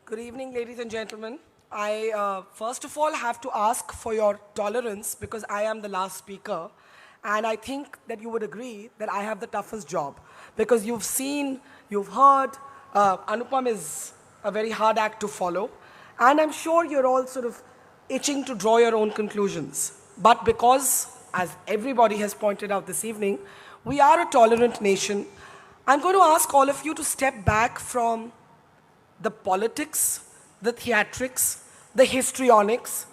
Good evening, ladies and gentlemen. I, first of all, have to ask for your tolerance because I am the last speaker. And I think that you would agree that I have the toughest job. Because you've seen, you've heard, Anupam is a very hard act to follow. And I'm sure you're all sort of itching to draw your own conclusions. But because, as everybody has pointed out this evening, we are a tolerant nation, I'm going to ask all of you to step back from the politics, the theatrics, the histrionics,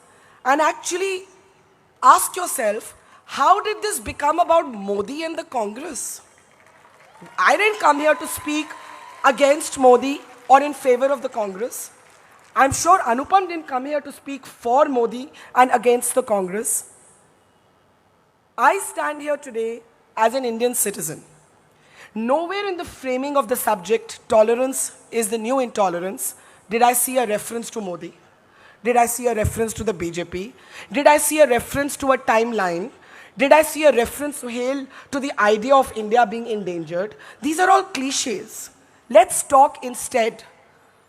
and actually ask yourself, how did this become about Modi and the Congress? I didn't come here to speak against Modi or in favor of the Congress. I'm sure Anupam didn't come here to speak for Modi and against the Congress. I stand here today as an Indian citizen. Nowhere in the framing of the subject, tolerance is the new intolerance, did I see a reference to Modi? Did I see a reference to the BJP? Did I see a reference to a timeline? Did I see a reference to the idea of India being endangered? These are all cliches. Let's talk instead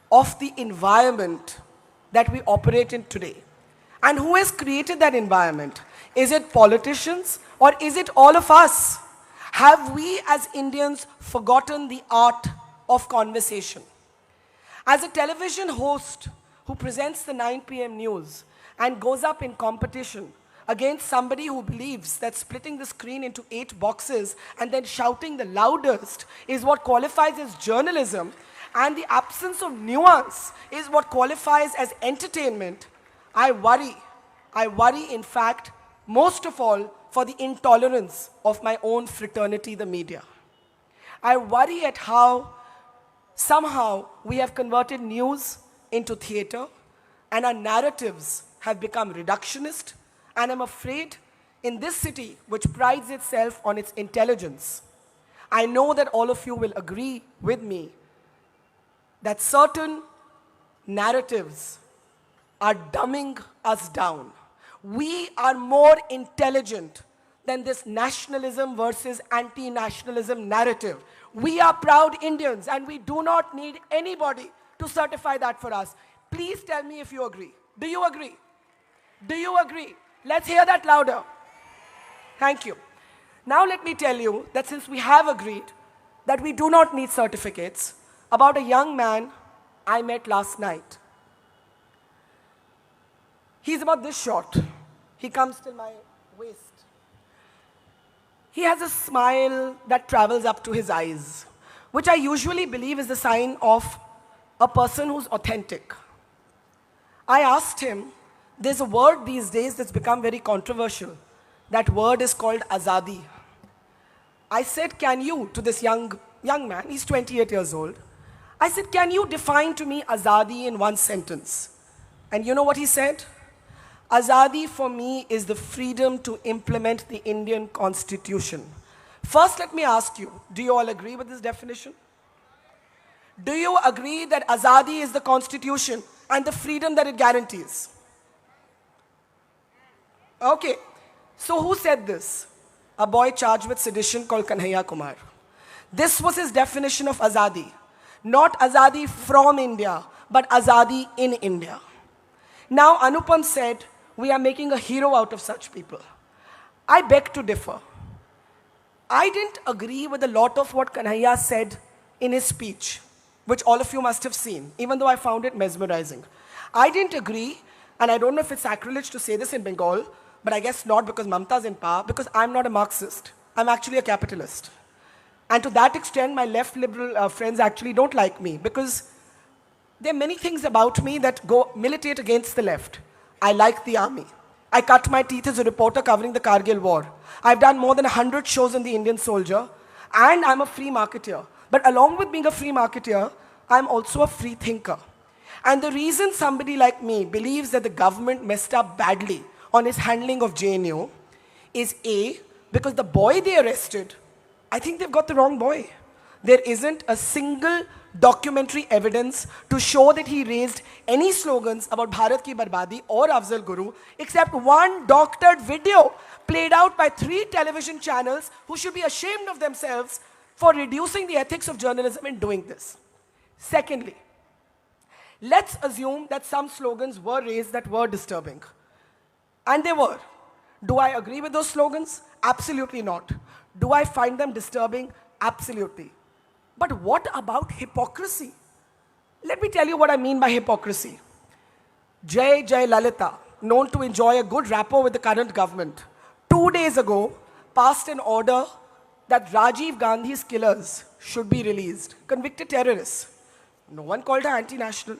of the environment that we operate in today. And who has created that environment? Is it politicians or is it all of us? Have we as Indians forgotten the art of conversation? As a television host who presents the 9 p.m. news and goes up in competition against somebody who believes that splitting the screen into 8 boxes and then shouting the loudest is what qualifies as journalism, and the absence of nuance is what qualifies as entertainment, I worry in fact, most of all, for the intolerance of my own fraternity, the media. I worry at how somehow we have converted news into theater and our narratives have become reductionist, and I'm afraid in this city, which prides itself on its intelligence, I know that all of you will agree with me that certain narratives are dumbing us down. We are more intelligent than this nationalism versus anti-nationalism narrative. We are proud Indians and we do not need anybody to certify that for us. Please tell me if you agree. Do you agree? Do you agree? Let's hear that louder. Thank you. Now let me tell you that since we have agreed that we do not need certificates, about a young man I met last night. He's about this short. He comes till my waist. He has a smile that travels up to his eyes, which I usually believe is the sign of a person who's authentic. I asked him, there's a word these days that's become very controversial. That word is called azadi. I said, can you, to this young man, he's 28 years old, I said, can you define to me azadi in one sentence? And you know what he said? Azadi for me is the freedom to implement the Indian Constitution. First, let me ask you, do you all agree with this definition? Do you agree that Azadi is the Constitution and the freedom that it guarantees? Okay, so who said this? A boy charged with sedition called Kanhaiya Kumar. This was his definition of Azadi. Not Azadi from India, but Azadi in India. Now, Anupam said, we are making a hero out of such people. I beg to differ. I didn't agree with a lot of what Kanhaiya said in his speech, which all of you must have seen, even though I found it mesmerizing. I didn't agree, and I don't know if it's sacrilege to say this in Bengal, but I guess not because Mamta's in power, because I'm not a Marxist. I'm actually a capitalist. And to that extent, my left liberal friends actually don't like me, because there are many things about me that go militate against the left. I like the army. I cut my teeth as a reporter covering the Kargil war. I've done more than 100 shows on the Indian soldier, and I'm a free marketeer. But along with being a free marketeer, I'm also a free thinker. And the reason somebody like me believes that the government messed up badly on its handling of JNU is A, because the boy they arrested, I think they've got the wrong boy. There isn't a single documentary evidence to show that he raised any slogans about Bharat Ki Barbadi or Afzal Guru, except one doctored video played out by 3 television channels who should be ashamed of themselves for reducing the ethics of journalism in doing this. Secondly, Let's assume that some slogans were raised that were disturbing. And they were. Do I agree with those slogans? Absolutely not. Do I find them disturbing? Absolutely. But what about hypocrisy? Let me tell you what I mean by hypocrisy. Jai Lalita, known to enjoy a good rapport with the current government, 2 days ago passed an order that Rajiv Gandhi's killers should be released, convicted terrorists. No one called her anti-national.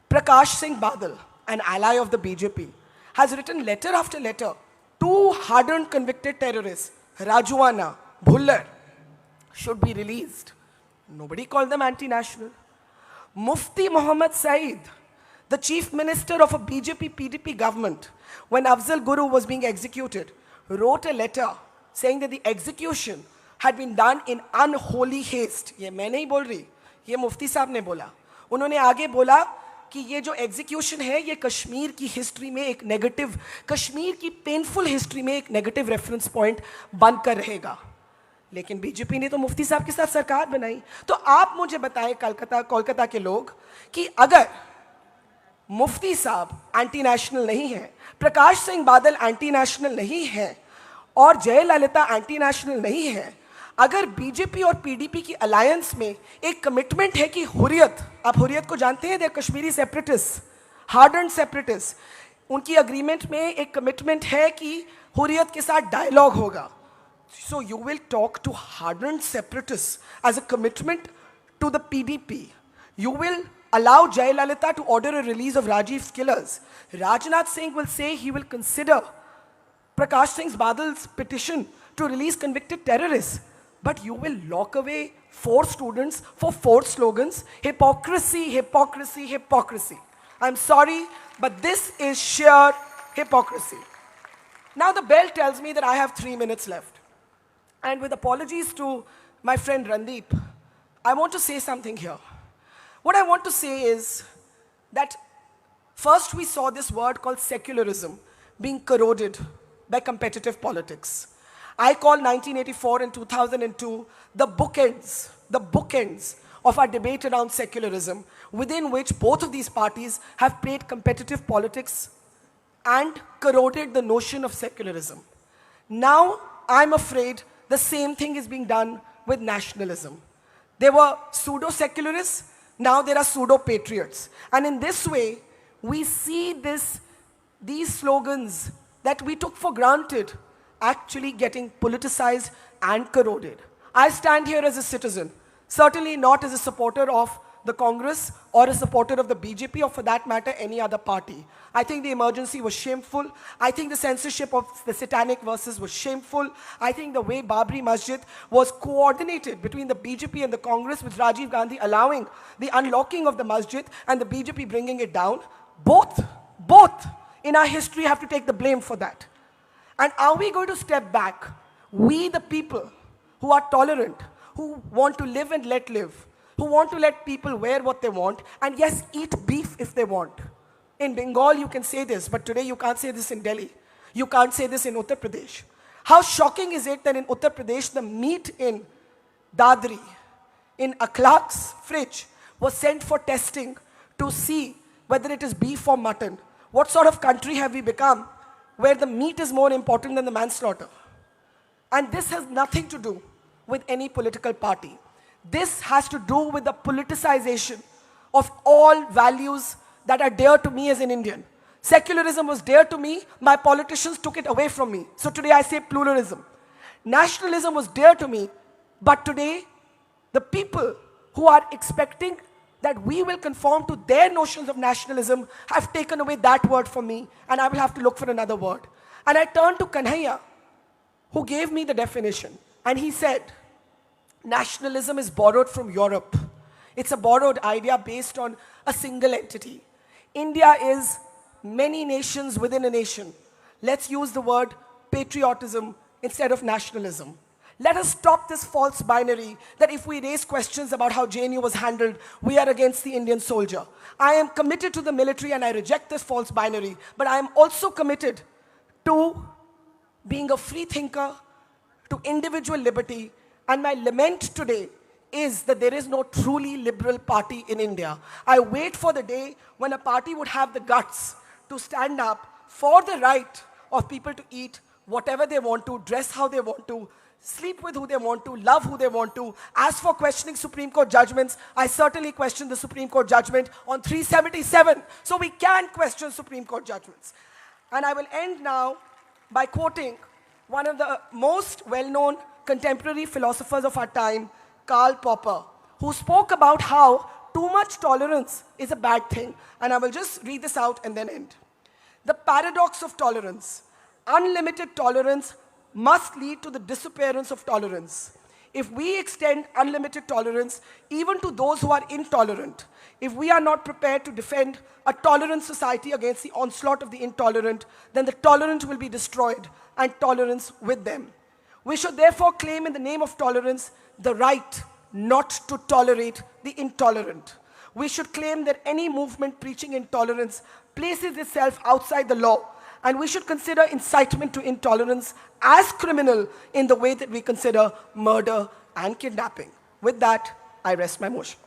Prakash Singh Badal, an ally of the BJP, has written letter after letter to hardened convicted terrorists, Rajuana, Bhullar, should be released. Nobody called them anti-national. Mufti Muhammad Saeed, the chief minister of a BJP PDP government, when Afzal Guru was being executed, wrote a letter saying that the execution had been done in unholy haste. ये मैं नहीं बोल रही, ये मुफ्ती साहब ने बोला. उन्होंने आगे बोला कि ये जो एग्जीक्यूशन है ये कश्मीर की हिस्ट्री में एक नेगेटिव, कश्मीर की पेनफुल हिस्ट्री में एक नेगेटिव रेफरेंस पॉइंट बनकर रहेगा. लेकिन बीजेपी ने तो मुफ्ती साहब के साथ सरकार बनाई. तो आप मुझे बताएं कोलकाता के लोग कि अगर मुफ्ती साहब एंटी नेशनल नहीं है, प्रकाश सिंह बादल एंटी नेशनल नहीं है और जयललिता एंटी नेशनल नहीं है, अगर बीजेपी और पीडीपी की अलायंस में एक कमिटमेंट है कि हुर्रियत, आप हुर्रियत को जानते हैं, दे कश्मीरी सेपरेटिस्ट, हार्डन सेपरेटिस्ट, उनकी अग्रीमेंट में एक कमिटमेंट है कि हुर्रियत के साथ डायलॉग होगा. So you will talk to hardened separatists as a commitment to the PDP. You will allow Jayalalitha to order a release of Rajiv's killers. Rajnath Singh will say he will consider Prakash Singh Badal's petition to release convicted terrorists. But you will lock away 4 students for 4 slogans. Hypocrisy, hypocrisy, hypocrisy. I'm sorry, but this is sheer hypocrisy. Now the bell tells me that I have 3 minutes left. And with apologies to my friend Randeep, I want to say something here. What I want to say is that first we saw this word called secularism being corroded by competitive politics. I call 1984 and 2002 the bookends of our debate around secularism, within which both of these parties have played competitive politics and corroded the notion of secularism. Now, I'm afraid the same thing is being done with nationalism. There were pseudo-secularists, now there are pseudo-patriots. And in this way, we see these slogans that we took for granted actually getting politicized and corroded. I stand here as a citizen, certainly not as a supporter of the Congress or a supporter of the BJP or for that matter any other party. I think the emergency was shameful. I think the censorship of the satanic verses was shameful. I think the way Babri Masjid was coordinated between the BJP and the Congress, with Rajiv Gandhi allowing the unlocking of the masjid and the BJP bringing it down, both in our history have to take the blame for that. And are we going to step back? We the people who are tolerant, who want to live and let live, who want to let people wear what they want, and yes, eat beef if they want. In Bengal, you can say this, but today you can't say this in Delhi. You can't say this in Uttar Pradesh. How shocking is it that in Uttar Pradesh, the meat in Dadri, in Akhlaq's fridge, was sent for testing to see whether it is beef or mutton. What sort of country have we become where the meat is more important than the manslaughter? And this has nothing to do with any political party. This has to do with the politicization of all values that are dear to me as an Indian. Secularism was dear to me, my politicians took it away from me. So today I say pluralism. Nationalism was dear to me, but today the people who are expecting that we will conform to their notions of nationalism have taken away that word from me, and I will have to look for another word. And I turned to Kanhaiya, who gave me the definition, and he said, nationalism is borrowed from Europe. It's a borrowed idea based on a single entity. India is many nations within a nation. Let's use the word patriotism instead of nationalism. Let us stop this false binary that if we raise questions about how JNU was handled, we are against the Indian soldier. I am committed to the military and I reject this false binary, but I am also committed to being a free thinker, to individual liberty, and my lament today is that there is no truly liberal party in India. I wait for the day when a party would have the guts to stand up for the right of people to eat whatever they want to, dress how they want to, sleep with who they want to, love who they want to. As for questioning Supreme Court judgments, I certainly question the Supreme Court judgment on 377. So we can question Supreme Court judgments. And I will end now by quoting one of the most well-known contemporary philosophers of our time, Karl Popper, who spoke about how too much tolerance is a bad thing. And I will just read this out and then end. The paradox of tolerance. Unlimited tolerance must lead to the disappearance of tolerance. If we extend unlimited tolerance even to those who are intolerant, if we are not prepared to defend a tolerant society against the onslaught of the intolerant, then the tolerant will be destroyed and tolerance with them. We should therefore claim in the name of tolerance the right not to tolerate the intolerant. We should claim that any movement preaching intolerance places itself outside the law, and we should consider incitement to intolerance as criminal in the way that we consider murder and kidnapping. With that, I rest my motion.